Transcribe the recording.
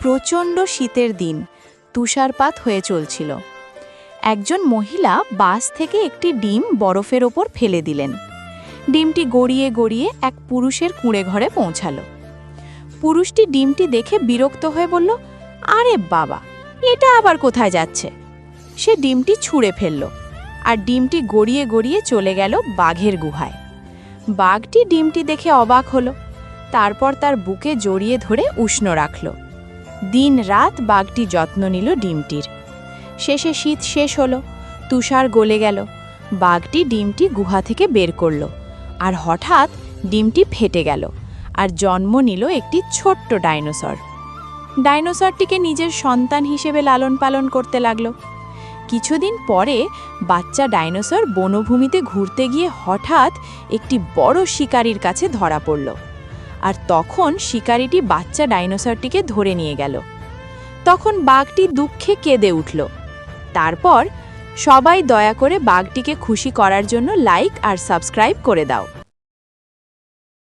প্রচণ্ড শীতের দিন, তুষারপাত হয়ে চলছিল। একজন মহিলা বাস থেকে একটি ডিম বরফের ওপর ফেলে দিলেন। ডিমটি গড়িয়ে গড়িয়ে এক পুরুষের কুঁড়ে ঘরে পৌঁছালো। পুরুষটি ডিমটি দেখে বিরক্ত হয়ে বলল, আরে বাবা, এটা আবার কোথায় যাচ্ছে? সে ডিমটি ছুঁড়ে ফেলল, আর ডিমটি গড়িয়ে গড়িয়ে চলে গেল বাঘের গুহায়। বাঘটি ডিমটি দেখে অবাক হলো, তারপর তার বুকে জড়িয়ে ধরে উষ্ণ রাখল। দিন রাত বাঘটি যত্ন নিল ডিমটির। শেষে শীত শেষ হলো, তুষার গলে গেল। বাঘটি ডিমটি গুহা থেকে বের করল, আর হঠাৎ ডিমটি ফেটে গেল, আর জন্ম নিল একটি ছোট্ট ডাইনোসর। ডাইনোসরটিকে নিজের সন্তান হিসেবে লালন পালন করতে লাগল। কিছুদিন পরে বাচ্চা ডাইনোসর বনভূমিতে ঘুরতে গিয়ে হঠাৎ একটি বড় শিকারীর কাছে ধরা পড়ল, আর তখন শিকারীটি বাচ্চা ডাইনোসরটিকে ধরে নিয়ে গেল। তখন বাঘটি দুঃখে কেঁদে উঠল। তারপর সবাই দয়া করে বাঘটিকে খুশি করার জন্য লাইক আর সাবস্ক্রাইব করে দাও।